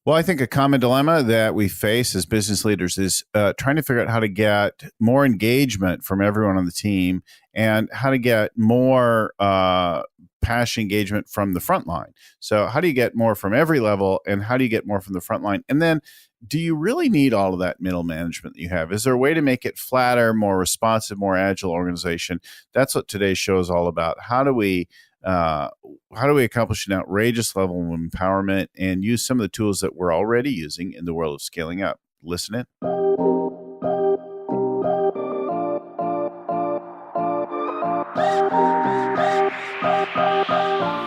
Well, I think a common dilemma that we face as business leaders is trying to figure out how to get more engagement from everyone on the team and how to get more passion engagement from the front line. So how do you get more from every level and how do you get more from the front line? And then do you really need all of that middle management that you have? Is there a way to make it flatter, more responsive, more agile organization? That's what today's show is all about. How do we accomplish an outrageous level of empowerment and use some of the tools that we're already using in the world of scaling up? Listen in.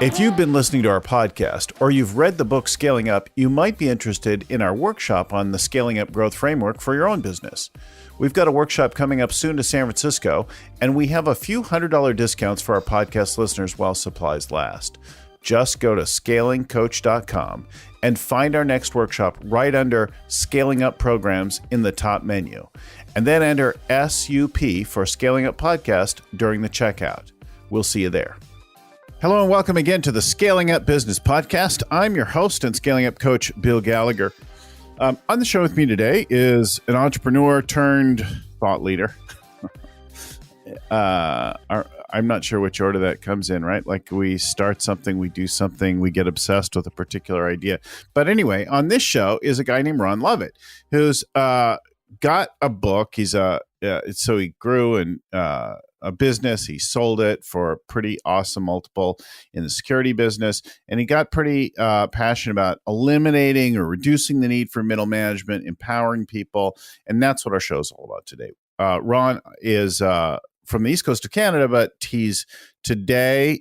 If you've been listening to our podcast or you've read the book Scaling Up, you might be interested in our workshop on the Scaling Up Growth Framework for your own business. We've got a workshop coming up soon to San Francisco, and we have a few $100 discounts for our podcast listeners while supplies last. Just go to scalingcoach.com and find our next workshop right under Scaling Up Programs in the top menu. And then enter SUP for Scaling Up Podcast during the checkout. We'll see you there. Hello and welcome again to the Scaling Up Business Podcast. I'm your host and Scaling Up coach, Bill Gallagher. On the show with me today is an entrepreneur turned thought leader. I'm not sure which order that comes in, right? Like we start something, we do something, we get obsessed with a particular idea. But anyway, on this show is a guy named Ron Lovett, who's got a book. So he grew in a business. He sold it for a pretty awesome multiple in the security business. And he got pretty passionate about eliminating or reducing the need for middle management, empowering people. And that's what our show is all about today. Ron is from the East Coast of Canada, but he's today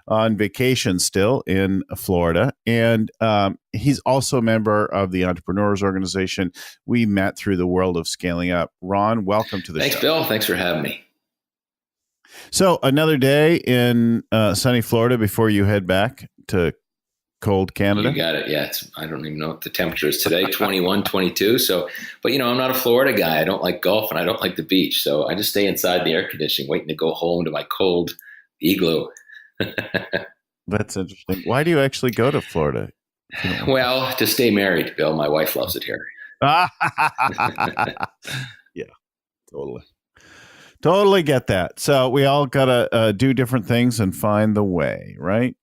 on vacation still in Florida. And he's also a member of the Entrepreneurs Organization. We met through the world of scaling up. Ron, welcome to the show. Thanks, Bill. Thanks for having me. So another day in sunny Florida before you head back to cold Canada? You got it. Yeah. I don't even know what the temperature is today, 21, 22. So, but I'm not a Florida guy. I don't like golf and I don't like the beach. So I just stay inside the air conditioning, waiting to go home to my cold igloo. That's interesting. Why do you actually go to Florida? Well, to stay married, Bill. My wife loves it here. Yeah, totally. Totally get that. So we all got to do different things and find the way, right?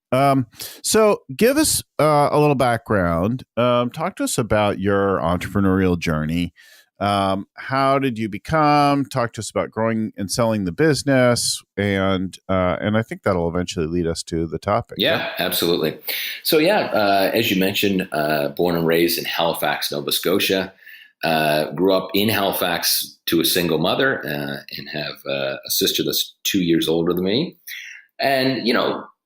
So give us a little background. Talk to us about your entrepreneurial journey. How did you become? Talk to us about growing and selling the business. And I think that'll eventually lead us to the topic. Yeah, absolutely. So as you mentioned, born and raised in Halifax, Nova Scotia. Grew up in Halifax to a single mother and have a sister that's 2 years older than me. And,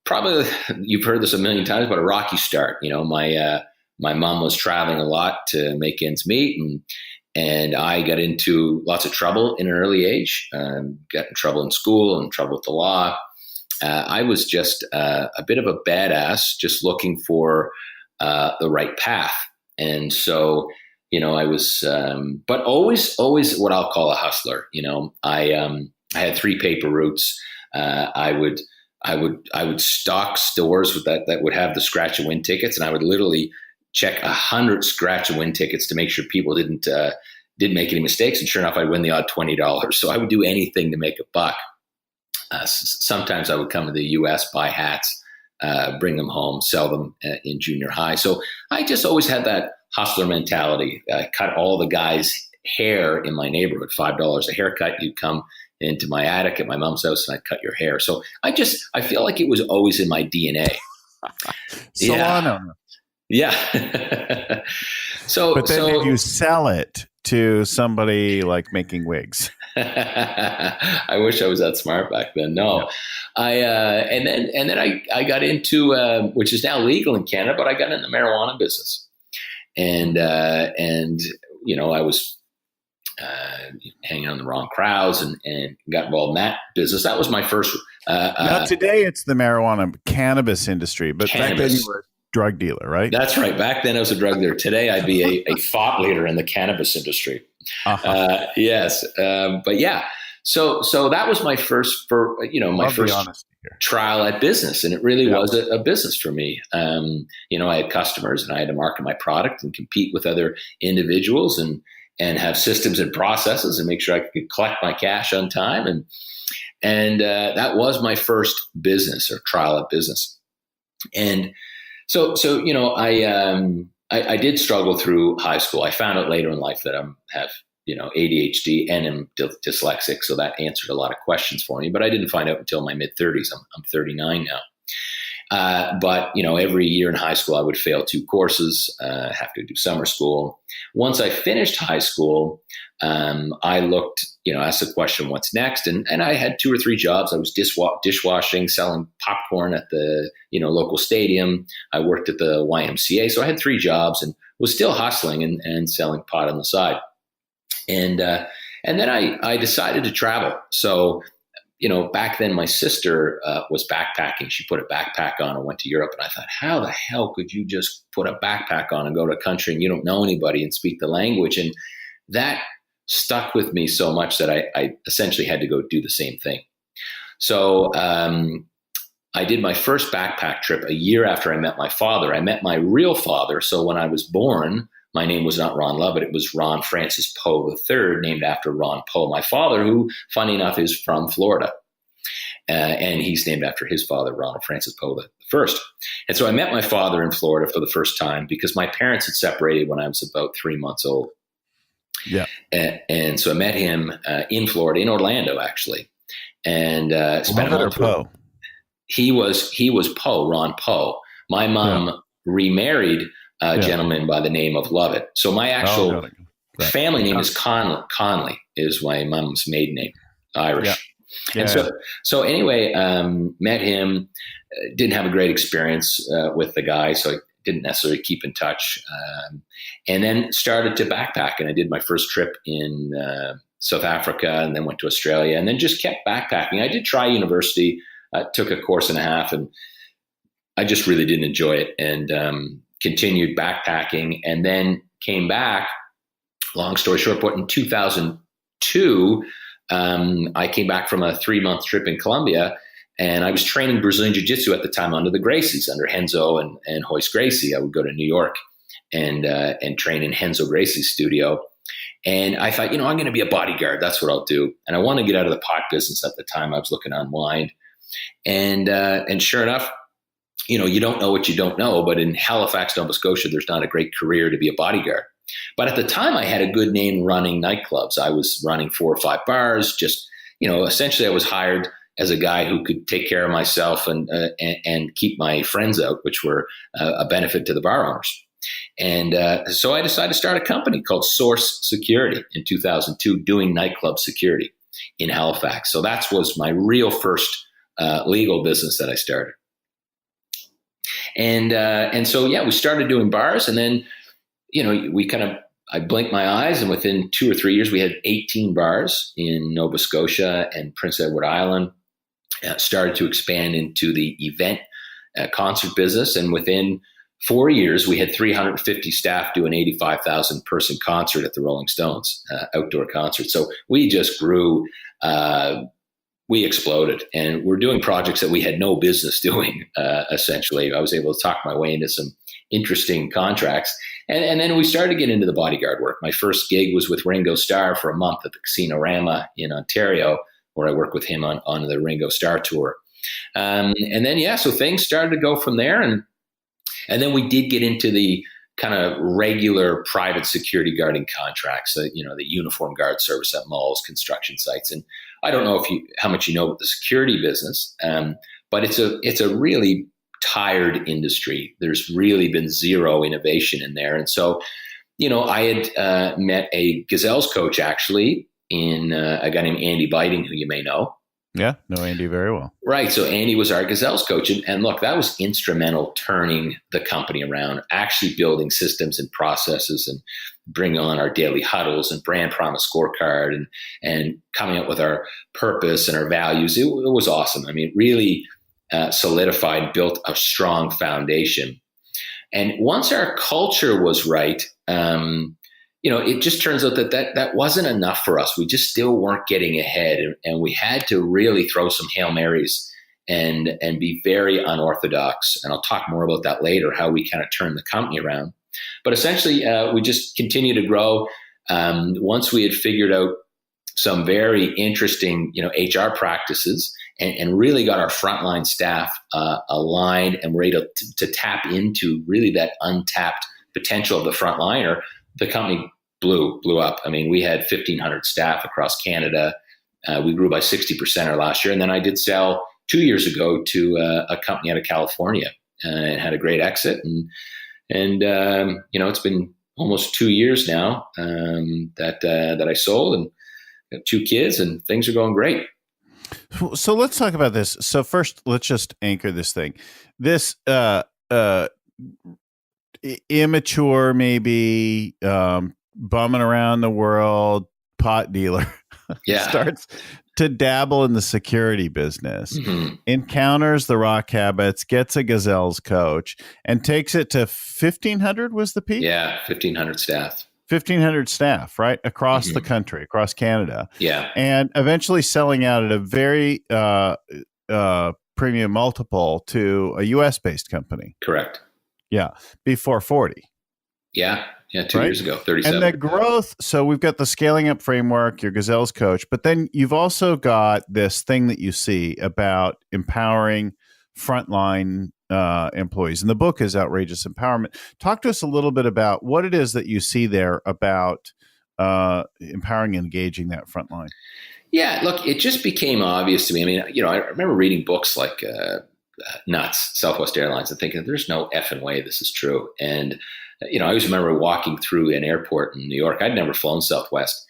probably you've heard this a million times, but a rocky start. My mom was traveling a lot to make ends meet. And I got into lots of trouble in an early age, got in trouble in school and trouble with the law. I was just a bit of a badass, just looking for the right path. And so I was, but always what I'll call a hustler. I had 3 paper routes. I would stock stores with that would have the scratch and win tickets, and I would literally check 100 scratch and win tickets to make sure people didn't make any mistakes. And sure enough, I'd win the odd $20. So I would do anything to make a buck. Sometimes I would come to the U.S., buy hats, bring them home, sell them in junior high. So I just always had that hustler mentality. I cut all the guys' hair in my neighborhood, $5 a haircut. You'd come into my attic at my mom's house and I'd cut your hair. So I feel like it was always in my DNA. Salon owner. Yeah. But then did you sell it to somebody like making wigs? I wish I was that smart back then. No, yeah. And then I got into, which is now legal in Canada, but I got in the marijuana business. And I was hanging on the wrong crowds and got involved in that business. That was my first. Now today it's the marijuana cannabis industry, but back then you were a drug dealer, right? That's right. Back then I was a drug dealer. Today I'd be a thought leader in the cannabis industry. Uh-huh. Yes. But yeah. So that was my first, my first. Honesty. here. trial at business. And it really was a business for me. I had customers and I had to market my product and compete with other individuals and have systems and processes and make sure I could collect my cash on time. And that was my first business or trial at business. And so I did struggle through high school. I found out later in life that I have ADHD and am dyslexic. So that answered a lot of questions for me, but I didn't find out until my mid 30s. I'm 39 now. But every year in high school, I would fail 2 courses, have to do summer school. Once I finished high school, I looked, asked the question, what's next? And I had 2 or 3 jobs. I was dishwashing, selling popcorn at the, local stadium. I worked at the YMCA. So I had 3 jobs and was still hustling and selling pot on the side. And then I decided to travel. So, back then my sister was backpacking. She put a backpack on and went to Europe. And I thought, how the hell could you just put a backpack on and go to a country and you don't know anybody and speak the language? And that stuck with me so much that I essentially had to go do the same thing. So I did my first backpack trip a year after I met my father. I met my real father. So when I was born, my name was not Ron Lovett. It was Ron Francis Poe III, named after Ron Poe, my father, who, funny enough, is from Florida. And he's named after his father, Ronald Francis Poe I. And so I met my father in Florida for the first time because my parents had separated when I was about 3 months old. Yeah. And so I met him in Florida, in Orlando, actually. And spent a month. Poe? He was Poe, Ron Poe. My mom remarried a gentleman by the name of Lovett. So my actual family name is Connolly is my mom's maiden name, Irish. And so anyway, met him, didn't have a great experience with the guy, so I didn't necessarily keep in touch. And then started to backpack, and I did my first trip in South Africa and then went to Australia and then just kept backpacking. I did try university, took a course and a half, and I just really didn't enjoy it. And continued backpacking and then came back, long story short, but in 2002, I came back from a 3-month trip in Colombia and I was training Brazilian Jiu-Jitsu at the time under the Gracies, under Renzo and Royce Gracie. I would go to New York and train in Renzo Gracie's studio. And I thought, I'm going to be a bodyguard. That's what I'll do. And I want to get out of the pot business at the time. I was looking online and sure enough, you don't know what you don't know, but in Halifax, Nova Scotia, there's not a great career to be a bodyguard. But at the time I had a good name running nightclubs. I was running 4 or 5 bars, just, essentially I was hired as a guy who could take care of myself and keep my friends out, which were a benefit to the bar owners. And so I decided to start a company called Source Security in 2002, doing nightclub security in Halifax. So that was my real first legal business that I started. And so, we started doing bars and then, I blinked my eyes and within 2 or 3 years, we had 18 bars in Nova Scotia and Prince Edward Island, started to expand into the event concert business. And within 4 years, we had 350 staff do an 85,000 person concert at the Rolling Stones, outdoor concert. So we just grew, we exploded and we're doing projects that we had no business doing. Essentially, I was able to talk my way into some interesting contracts. And then we started to get into the bodyguard work. My first gig was with Ringo Starr for a month at the Casino Rama in Ontario, where I worked with him on the Ringo Starr tour. And then, so things started to go from there. And then we did get into the kind of regular private security guarding contracts, the uniform guard service at malls, construction sites. And I don't know how much you know about the security business, but it's a really tired industry. There's really been zero innovation in there. And so, I had met a Gazelle's coach actually in a guy named Andy Biting, who you may know. Yeah, know Andy very well. Right. So Andy was our Gazelle's coach. And look, that was instrumental turning the company around, actually building systems and processes and bringing on our daily huddles and brand promise scorecard and coming up with our purpose and our values. It was awesome. I mean, really solidified, built a strong foundation. And once our culture was right, it just turns out that wasn't enough for us. We just still weren't getting ahead. And we had to really throw some Hail Marys and be very unorthodox. And I'll talk more about that later, how we kind of turn the company around. But essentially, we just continue to grow. Once we had figured out some very interesting, HR practices and really got our frontline staff aligned, and were able to tap into really that untapped potential of the frontliner, the company blew up. I mean, we had 1,500 staff across Canada. We grew by 60% last year. And then I did sell 2 years ago to a company out of California and had a great exit. And it's been almost 2 years now that I sold, and got 2 kids, and things are going great. So let's talk about this. So first, let's just anchor this thing. This immature, maybe bumming around the world pot dealer starts to dabble in the security business, encounters the rock habits, gets a Gazelle's coach, and takes it to 1,500 was the peak? Yeah, 1,500 staff. 1,500 staff, right? Across the country, across Canada. Yeah. And eventually selling out at a very premium multiple to a US-based company. Correct. Yeah. Before 40. Yeah. 2 years ago, 37. And the growth, so we've got the scaling up framework, your Gazelle's coach, but then you've also got this thing that you see about empowering frontline employees. And the book is Outrageous Empowerment. Talk to us a little bit about what it is that you see there about empowering and engaging that frontline. Yeah, look, it just became obvious to me. I mean, I remember reading books like Nuts, Southwest Airlines, and thinking there's no effing way this is true. And I always remember walking through an airport in New York. I'd never flown Southwest,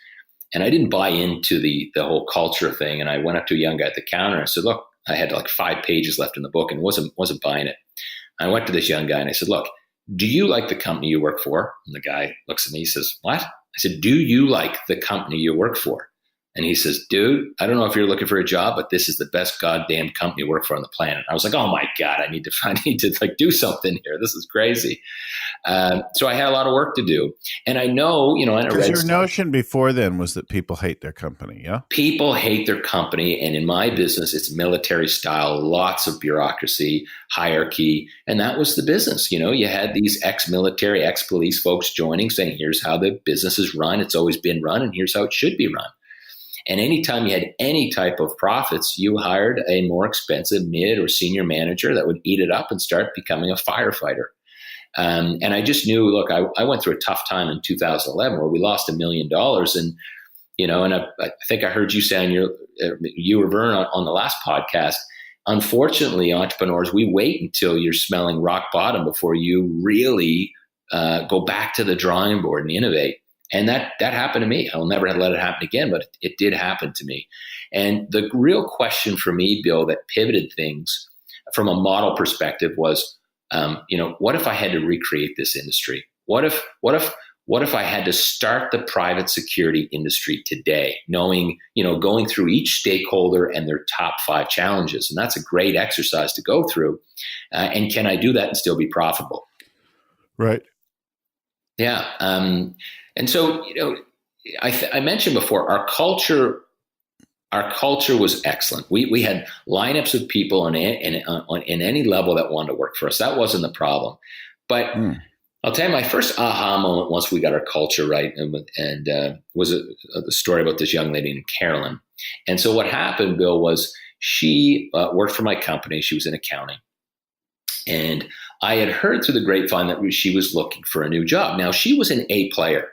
and I didn't buy into the whole culture thing. And I went up to a young guy at the counter and I said, look, I had like 5 pages left in the book and wasn't buying it. I went to this young guy and I said, look, do you like the company you work for? And the guy looks at me, he says, what? I said, do you like the company you work for? And he says, dude, I don't know if you're looking for a job, but this is the best goddamn company to work for on the planet. I was like, oh my God, I need to like do something here. This is crazy. So I had a lot of work to do. And I know, and I read your notion before then was that people hate their company. Yeah. People hate their company. And in my business, it's military style, lots of bureaucracy, hierarchy. And that was the business. You had these ex-military, ex-police folks joining saying, here's how the business is run. It's always been run, and here's how it should be run. And anytime you had any type of profits, you hired a more expensive mid or senior manager that would eat it up and start becoming a firefighter. And I just knew, look, I went through a tough time in 2011 where we lost $1 million. And, and I think I heard you say you or Vern on the last podcast, unfortunately, entrepreneurs, we wait until you're smelling rock bottom before you really go back to the drawing board and innovate. And that happened to me. I'll never let it happen again, but it did happen to me. And the real question for me, Bill, that pivoted things from a model perspective was, what if I had to recreate this industry? What if I had to start the private security industry today, knowing, going through each stakeholder and their top 5 challenges? And that's a great exercise to go through. And can I do that and still be profitable? Right. Yeah. And so, I mentioned before, our culture was excellent. We had lineups of people in any level that wanted to work for us. That wasn't the problem. But I'll tell you, my first aha moment once we got our culture right, and was the story about this young lady named Carolyn. And so what happened, Bill, was she worked for my company. She was in accounting. And I had heard through the grapevine that she was looking for a new job. Now, she was an A player.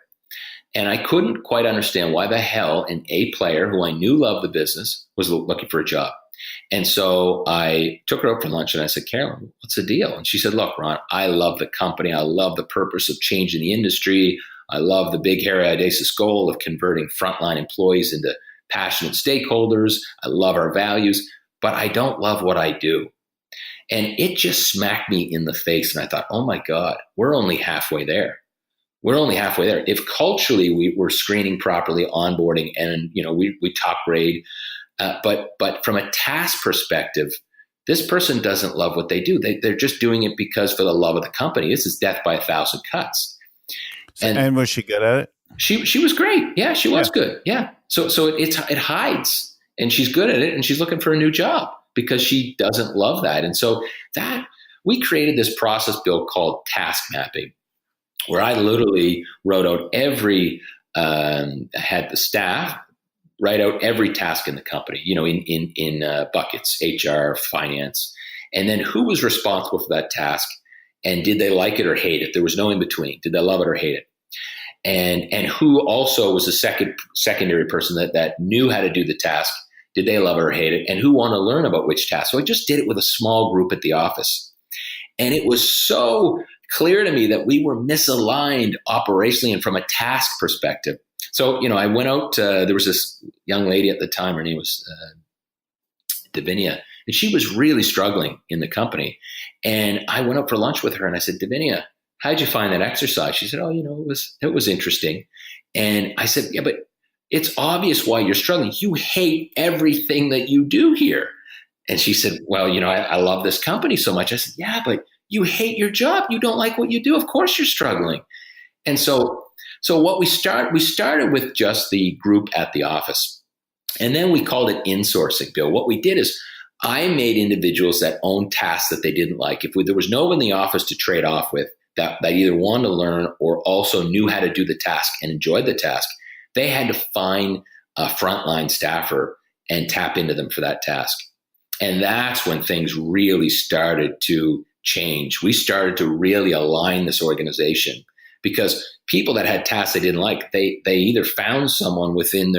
And I couldn't quite understand why the hell an A player who I knew loved the business was looking for a job. And so I took her out for lunch and I said, Carolyn, what's the deal? And she said, look, Ron, I love the company. I love the purpose of changing the industry. I love the big, hairy, audacious goal of converting frontline employees into passionate stakeholders. I love our values, but I don't love what I do. And it just smacked me in the face. And I thought, oh my God, we're only halfway there. If culturally we were screening properly, onboarding, and we top grade, but from a task perspective, this person doesn't love what they do. They're just doing it because for the love of the company. This is death by 1,000 cuts. And was she good at it? She was great. Yeah, she was good. Yeah. So it hides, and she's good at it, and she's looking for a new job because she doesn't love that. And so that we created this process, Bill, called task mapping, where I literally wrote out had the staff write out every task in the company, in buckets, HR, finance, and then who was responsible for that task, and did they like it or hate it? There was no in between. Did they love it or hate it? And who also was a secondary person that knew how to do the task? Did they love it or hate it? And who want to learn about which task? So I just did it with a small group at the office. And it was so clear to me that we were misaligned operationally and from a task perspective. So, I went out, there was this young lady at the time, her name was Davinia, and she was really struggling in the company. And I went out for lunch with her and I said, Davinia, how'd you find that exercise? She said, it was interesting. And I said, yeah, but it's obvious why you're struggling. You hate everything that you do here. And she said, well, I love this company so much. I said, yeah, but you hate your job. You don't like what you do. Of course you're struggling. And so what we started with just the group at the office. And then we called it insourcing, Bill. What we did is I made individuals that owned tasks that they didn't like. If there was no one in the office to trade off with that either wanted to learn or also knew how to do the task and enjoyed the task, they had to find a frontline staffer and tap into them for that task. And that's when things really started to change. We started to really align this organization because people that had tasks they didn't like, they either found someone within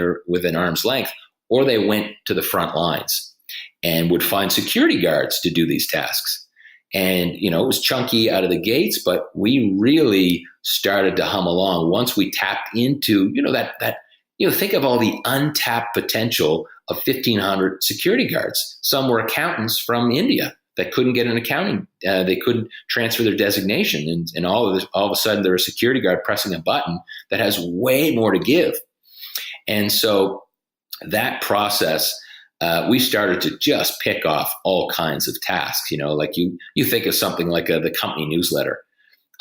arm's length, or they went to the front lines and would find security guards to do these tasks. And, it was chunky out of the gates, but we really started to hum along once we tapped into, think of all the untapped potential of 1,500 security guards. Some were accountants from India that couldn't get an accounting, they couldn't transfer their designation. And all of a sudden they're a security guard pressing a button that has way more to give. And so that process, we started to just pick off all kinds of tasks, like you think of something like the company newsletter.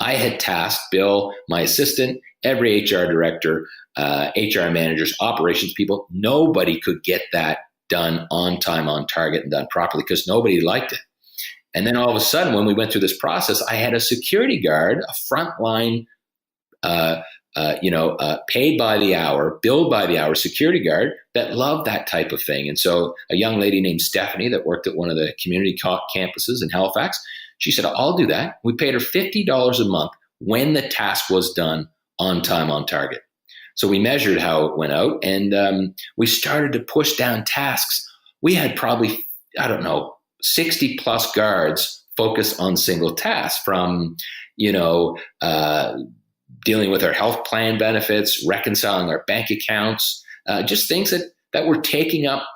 I had tasked Bill, my assistant, every HR director, HR managers, operations people. Nobody could get that done on time, on target, and done properly because nobody liked it. And then all of a sudden, when we went through this process, I had a security guard, a frontline, paid by the hour, billed by the hour security guard that loved that type of thing. And so a young lady named Stephanie that worked at one of the community campuses in Halifax, she said, I'll do that. We paid her $50 a month when the task was done on time, on target. So we measured how it went out, and we started to push down tasks. We had probably, 60 plus guards focused on single tasks, from, dealing with our health plan benefits, reconciling our bank accounts, just things that were taking up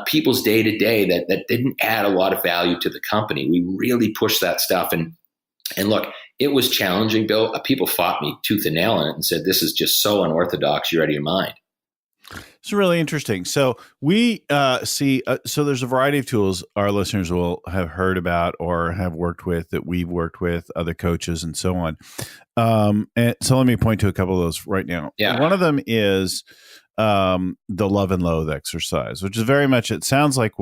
people's day to day that didn't add a lot of value to the company. We really pushed that stuff. And look, it was challenging, Bill. People fought me tooth and nail on it and said, this is just so unorthodox, you're out of your mind. It's really interesting. So we see, so there's a variety of tools our listeners will have heard about or have worked with, that we've worked with, other coaches and so on. And so let me point to a couple of those right now. Yeah. One of them is the love and loathe exercise, which is very much, it sounds like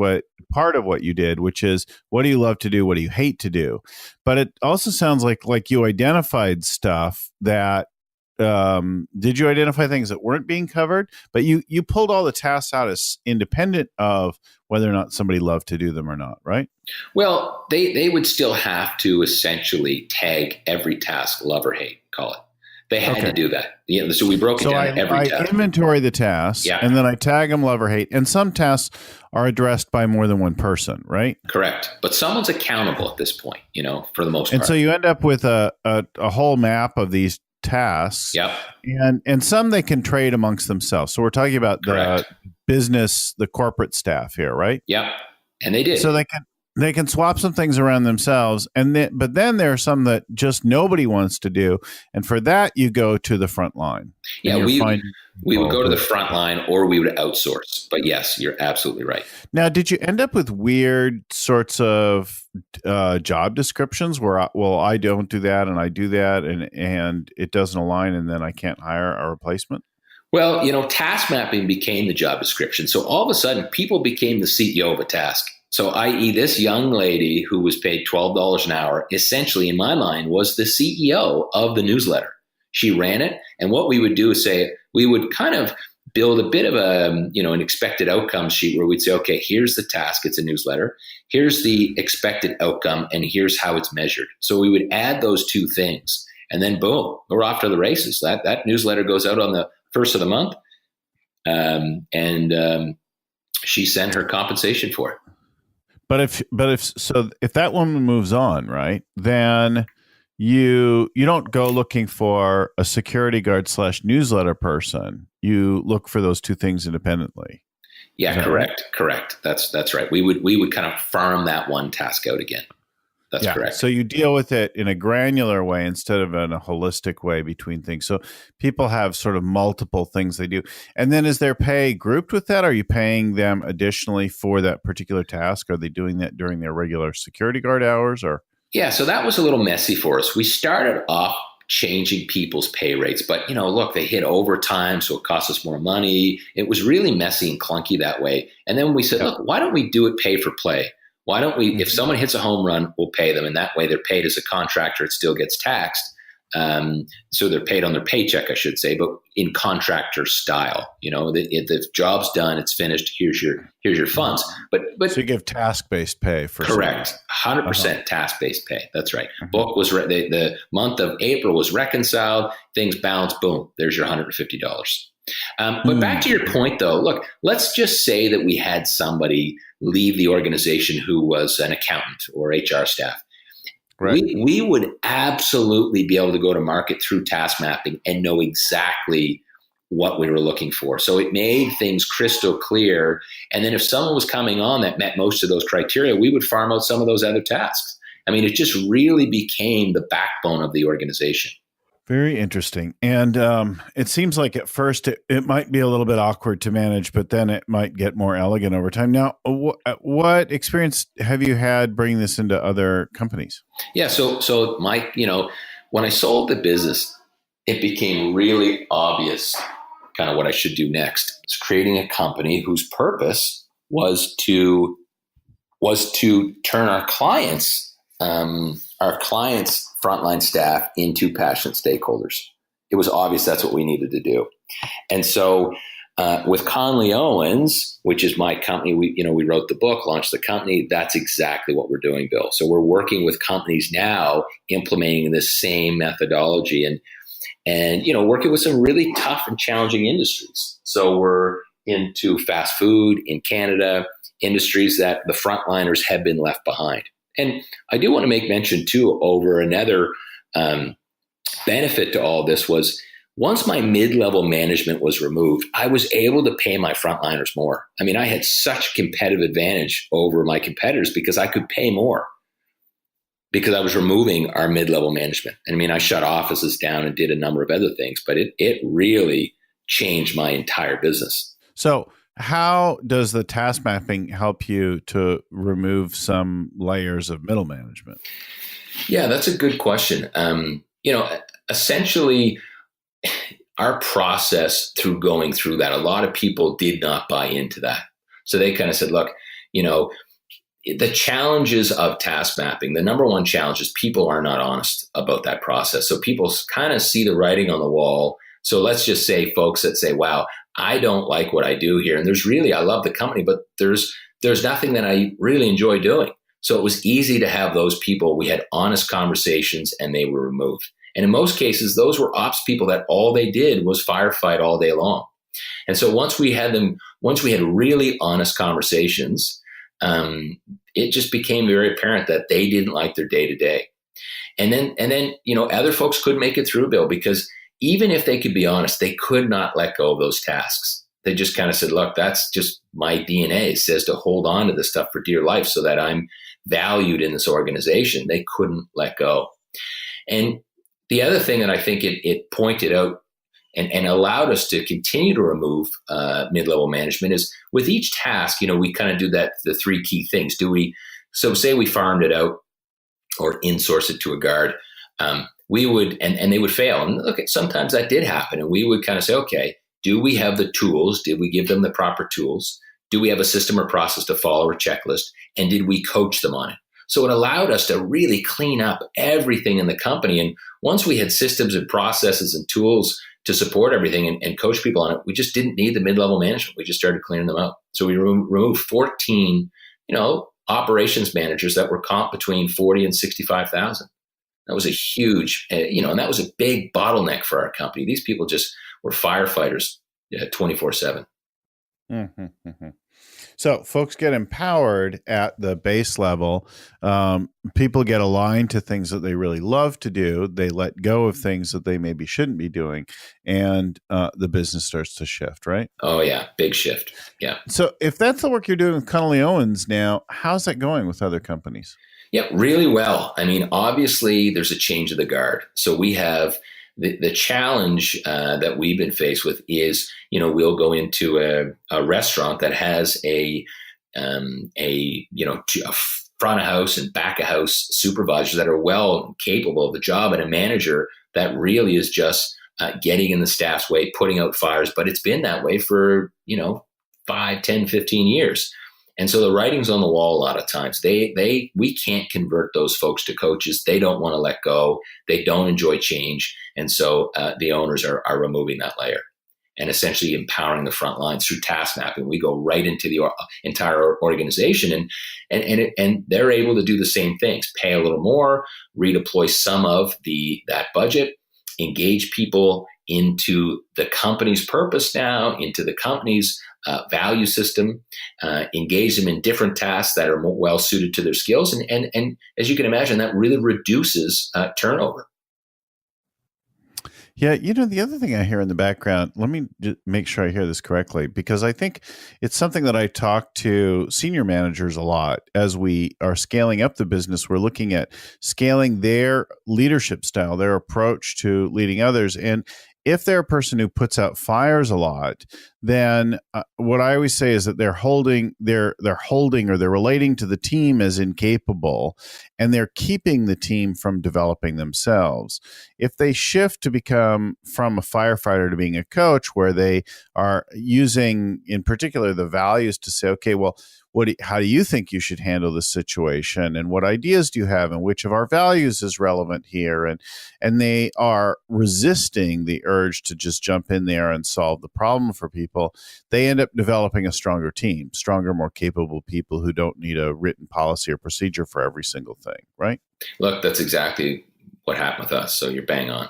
part of what you did, which is, what do you love to do? What do you hate to do? But it also sounds like you identified stuff that, did you identify things that weren't being covered, but you pulled all the tasks out as independent of whether or not somebody loved to do them or not, right? Well, they would still have to essentially tag every task, love or hate, call it. They had to do that. So we broke it down every task. I inventory the tasks, and then I tag them love or hate. And some tasks are addressed by more than one person, right? Correct. But someone's accountable at this point, for the most part. And so you end up with a whole map of these tasks. Yep. And some they can trade amongst themselves. So we're talking about the business, the corporate staff here, right? Yep. And they did. So they can swap some things around themselves, but then there are some that just nobody wants to do, and for that you go to the front line. Yeah, we would go to the front line, or we would outsource. But yes, you're absolutely right. Now, did you end up with weird sorts of job descriptions where, I don't do that and I do that, and it doesn't align, and then I can't hire a replacement? Well, task mapping became the job description. So all of a sudden, people became the CEO of a task. So, i.e., this young lady who was paid $12 an hour, essentially, in my mind, was the CEO of the newsletter. She ran it. And what we would do is say, we would kind of build a bit of an expected outcome sheet where we'd say, okay, here's the task. It's a newsletter. Here's the expected outcome, and here's how it's measured. So we would add those two things, and then boom, we're off to the races. That newsletter goes out on the first of the month, and she sent her compensation for it. But if that woman moves on, right, then you don't go looking for a security guard / newsletter person. You look for those two things independently. Yeah, correct. Right? Correct. That's right. We would kind of farm that one task out again. That's correct. So you deal with it in a granular way instead of in a holistic way between things. So people have sort of multiple things they do. And then is their pay grouped with that? Are you paying them additionally for that particular task? Are they doing that during their regular security guard hours or? Yeah, so that was a little messy for us. We started off changing people's pay rates, but look, they hit overtime, so it cost us more money. It was really messy and clunky that way. And then we said, look, why don't we do it pay for play? Why don't we, if someone hits a home run, we'll pay them. And that way they're paid as a contractor. It still gets taxed. So they're paid on their paycheck, I should say, but in contractor style. The job's done, it's finished. Here's your funds. But so you give task-based pay for correct, 100% task-based pay. That's right. Book was the month of April was reconciled. Things bounced. Boom. There's your $150. But back to your point, though. Look, let's just say that we had somebody leave the organization who was an accountant or HR staff. Right. We would absolutely be able to go to market through task mapping and know exactly what we were looking for. So it made things crystal clear. And then if someone was coming on that met most of those criteria, we would farm out some of those other tasks. I mean, it just really became the backbone of the organization. Very interesting. And it seems like at first it might be a little bit awkward to manage, but then it might get more elegant over time. Now, what experience have you had bringing this into other companies? Yeah. So Mike, when I sold the business, it became really obvious kind of what I should do next. It's creating a company whose purpose was to turn our clients' frontline staff into passionate stakeholders. It was obvious that's what we needed to do. And so with Connolly Owens, which is my company, we wrote the book, launched the company. That's exactly what we're doing, Bill. So we're working with companies now implementing this same methodology and working with some really tough and challenging industries. So we're into fast food in Canada, industries that the frontliners have been left behind. And I do want to make mention, too, over another benefit to all this was once my mid-level management was removed, I was able to pay my frontliners more. I mean, I had such a competitive advantage over my competitors because I could pay more because I was removing our mid-level management. I mean, I shut offices down and did a number of other things, but it really changed my entire business. So how does the task mapping help you to remove some layers of middle management? Yeah, that's a good question. Essentially, our process through going through that, a lot of people did not buy into that. So they kind of said, look, the challenges of task mapping, the number one challenge is people are not honest about that process. So people kind of see the writing on the wall. So let's just say folks that say, wow, I don't like what I do here. And I love the company, but there's nothing that I really enjoy doing. So it was easy to have those people. We had honest conversations and they were removed. And in most cases, those were ops people that all they did was firefight all day long. And so once we had really honest conversations, it just became very apparent that they didn't like their day to day. And then, other folks could make it through, Bill, because even if they could be honest, they could not let go of those tasks. They just kind of said, look, that's just my DNA. It says to hold on to this stuff for dear life so that I'm valued in this organization. They couldn't let go. And the other thing that I think it pointed out and allowed us to continue to remove mid-level management is with each task, we kind of do the three key things. Say we farmed it out or insource it to a guard, we would, and they would fail. And look, sometimes that did happen. And we would kind of say, okay, do we have the tools? Did we give them the proper tools Do we have a system or process to follow or checklist? And did we coach them on it? So it allowed us to really clean up everything in the company. And once we had systems and processes and tools to support everything and coach people on it, we just didn't need the mid-level management. We just started cleaning them out. So we removed 14, operations managers that were comp between 40 and 65,000. That was a huge, and that was a big bottleneck for our company. These people just were firefighters 24/7. Mm-hmm, mm-hmm. So folks get empowered at the base level. People get aligned to things that they really love to do. They let go of things that they maybe shouldn't be doing. And the business starts to shift, right? Oh, yeah. Big shift. Yeah. So if that's the work you're doing with Connolly Owens now, how's that going with other companies? Yeah, really well. I mean, obviously, there's a change of the guard. So we have the challenge that we've been faced with is, we'll go into a restaurant that has a front of house and back of house supervisors that are well capable of the job, and a manager that really is just getting in the staff's way, putting out fires. But it's been that way for 5, 10, 15 years. And so the writing's on the wall a lot of times. We can't convert those folks to coaches. They don't want to let go. They don't enjoy change. And so the owners are removing that layer and essentially empowering the front lines through task mapping. We go right into the entire organization and they're able to do the same things, pay a little more, redeploy some of that budget, engage people into the company's purpose now, into the company's value system, engage them in different tasks that are more well suited to their skills. And as you can imagine, that really reduces turnover. Yeah, the other thing I hear in the background, let me just make sure I hear this correctly, because I think it's something that I talk to senior managers a lot as we are scaling up the business. We're looking at scaling their leadership style, their approach to leading others. And if they're a person who puts out fires a lot, then what I always say is that they're relating to the team as incapable, and they're keeping the team from developing themselves. If they shift to become from a firefighter to being a coach, where they are using, in particular, the values to say, okay, well, how do you think you should handle this situation, and what ideas do you have, and which of our values is relevant here? And they are resisting the urge to just jump in there and solve the problem for people. They end up developing a stronger team, stronger, more capable people who don't need a written policy or procedure for every single thing, right? Look, that's exactly what happened with us. So you're bang on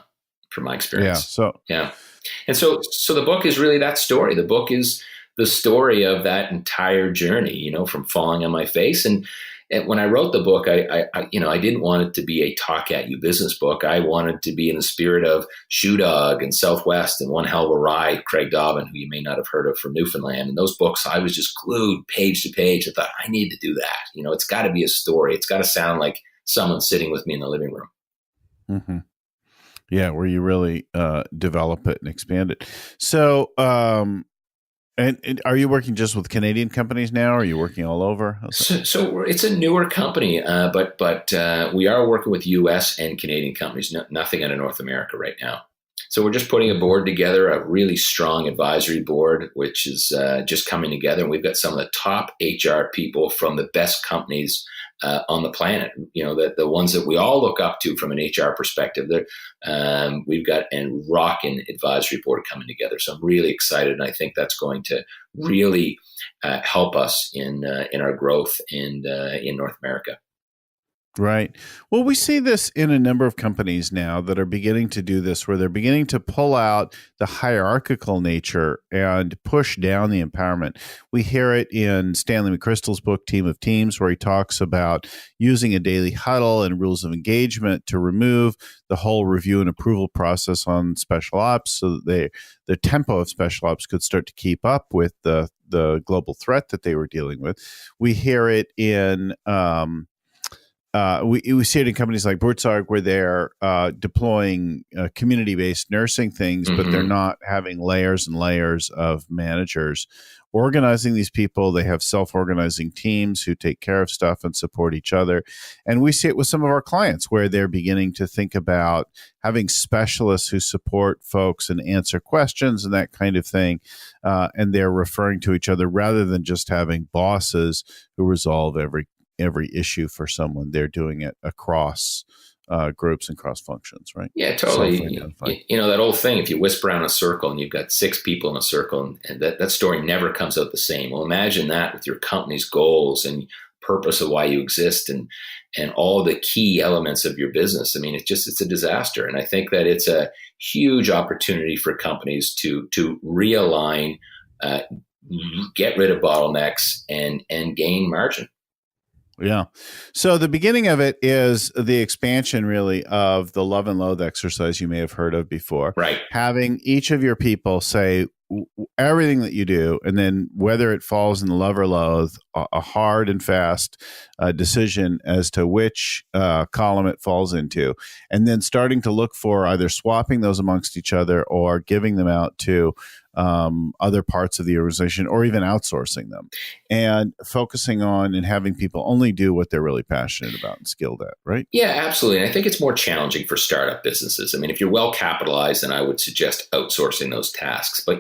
from my experience. Yeah. And so the book is really that story. The book is the story of that entire journey, from falling on my face. And when I wrote the book, I didn't want it to be a talk at you business book. I wanted to be in the spirit of Shoe Dog and Southwest and One Hell of a Ride, Craig Dobbin, who you may not have heard of, from Newfoundland. And those books, I was just glued page to page. I thought, I need to do that. It's got to be a story. It's got to sound like someone sitting with me in the living room. Mm-hmm. Yeah, where you really develop it and expand it. So, and are you working just with Canadian companies now? Or are you working all over? So it's a newer company, but we are working with U.S. and Canadian companies. Nothing out of North America right now. So we're just putting a board together, a really strong advisory board, which is just coming together. And we've got some of the top HR people from the best companies on the planet. The ones that we all look up to from an HR perspective. We've got a rockin' advisory board coming together. So I'm really excited, and I think that's going to really help us in our growth and in North America. Right. Well, we see this in a number of companies now that are beginning to do this, where they're beginning to pull out the hierarchical nature and push down the empowerment. We hear it in Stanley McChrystal's book, Team of Teams, where he talks about using a daily huddle and rules of engagement to remove the whole review and approval process on special ops, so that the tempo of special ops could start to keep up with the global threat that they were dealing with. We hear it in we see it in companies like Buurtzorg where they're deploying community-based nursing things, but they're not having layers and layers of managers organizing these people. They have self-organizing teams who take care of stuff and support each other. And we see it with some of our clients where they're beginning to think about having specialists who support folks and answer questions and that kind of thing. And they're referring to each other rather than just having bosses who resolve every issue for someone. They're doing it across groups and cross functions, right? Yeah, totally. That old thing, if you whisper around a circle and you've got 6 people in a circle and that story never comes out the same. Well, imagine that with your company's goals and purpose of why you exist and all the key elements of your business. I mean, it's a disaster. And I think that it's a huge opportunity for companies to realign, get rid of bottlenecks and gain margin. Yeah. So the beginning of it is the expansion really of the love and loathe exercise you may have heard of before. Right. Having each of your people say everything that you do, and then whether it falls in the love or loathe, a hard and fast decision as to which column it falls into, and then starting to look for either swapping those amongst each other or giving them out to other parts of the organization or even outsourcing them, and focusing on and having people only do what they're really passionate about and skilled at, right? Yeah, absolutely. And I think it's more challenging for startup businesses. I mean, if you're well capitalized, then I would suggest outsourcing those tasks. But,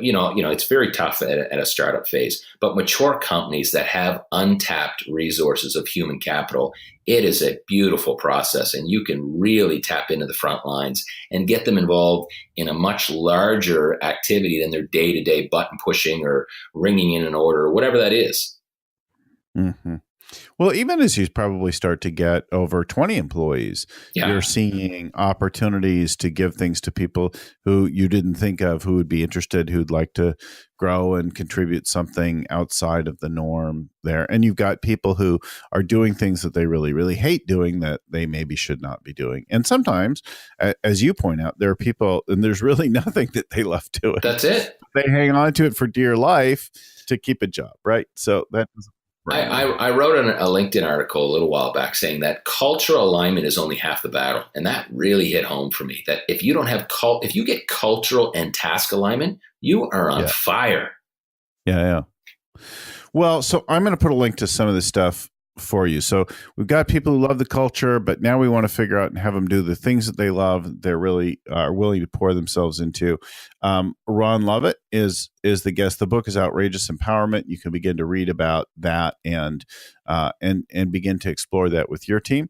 it's very tough at a startup phase. But mature companies that have untapped resources of human capital, it is a beautiful process, and you can really tap into the front lines and get them involved in a much larger activity than their day-to-day button pushing or ringing in an order or whatever that is. Mm-hmm. Well, even as you probably start to get over 20 employees, you're seeing opportunities to give things to people who you didn't think of, who would be interested, who'd like to grow and contribute something outside of the norm there. And you've got people who are doing things that they really, really hate doing that they maybe should not be doing. And sometimes, as you point out, there are people, and there's really nothing that they love doing. That's it. They hang on to it for dear life to keep a job, right? So that is... Right. I wrote a LinkedIn article a little while back saying that cultural alignment is only half the battle. And that really hit home for me, that if you don't have if you get cultural and task alignment, you are on fire. Yeah. Well, so I'm going to put a link to some of this stuff for you. So we've got people who love the culture, but now we want to figure out and have them do the things that they love, they're really are willing to pour themselves into. Ron Lovett is the guest. The book is Outrageous Empowerment. You can begin to read about that and begin to explore that with your team.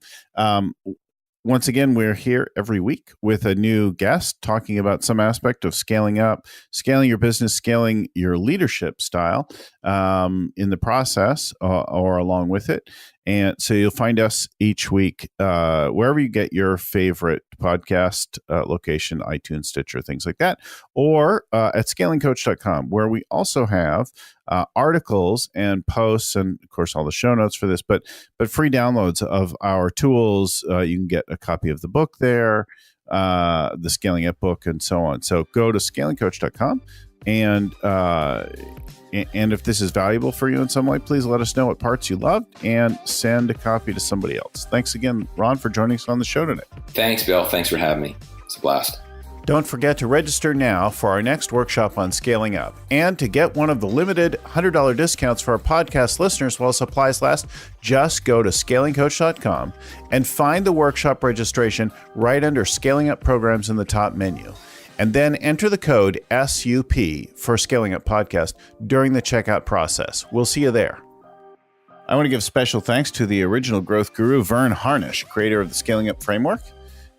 Once again, we're here every week with a new guest talking about some aspect of scaling up, scaling your business, scaling your leadership style in the process or along with it. And so you'll find us each week wherever you get your favorite podcast location, iTunes, Stitcher, things like that, or at scalingcoach.com, where we also have articles and posts and, of course, all the show notes for this, but free downloads of our tools. You can get a copy of the book there, the Scaling Up book, and so on. So go to scalingcoach.com. And if this is valuable for you in some way, please let us know what parts you loved and send a copy to somebody else. Thanks again, Ron, for joining us on the show today. Thanks, Bill. Thanks for having me. It's a blast. Don't forget to register now for our next workshop on scaling up. And to get one of the limited $100 discounts for our podcast listeners while supplies last, just go to scalingcoach.com and find the workshop registration right under Scaling Up Programs in the top menu. And then enter the code SUP for Scaling Up Podcast during the checkout process. We'll see you there. I want to give special thanks to the original growth guru, Vern Harnish, creator of the Scaling Up Framework,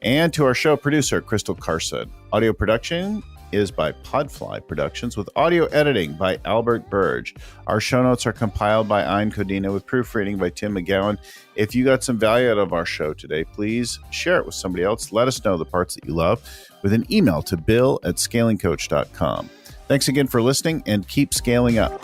and to our show producer, Crystal Carson. Audio production is by Podfly Productions, with audio editing by Albert Burge. Our show notes are compiled by Ein Codina, with proofreading by Tim McGowan. If you got some value out of our show today, please share it with somebody else. Let us know the parts that you love with an email to bill@scalingcoach.com. Thanks again for listening, and keep scaling up.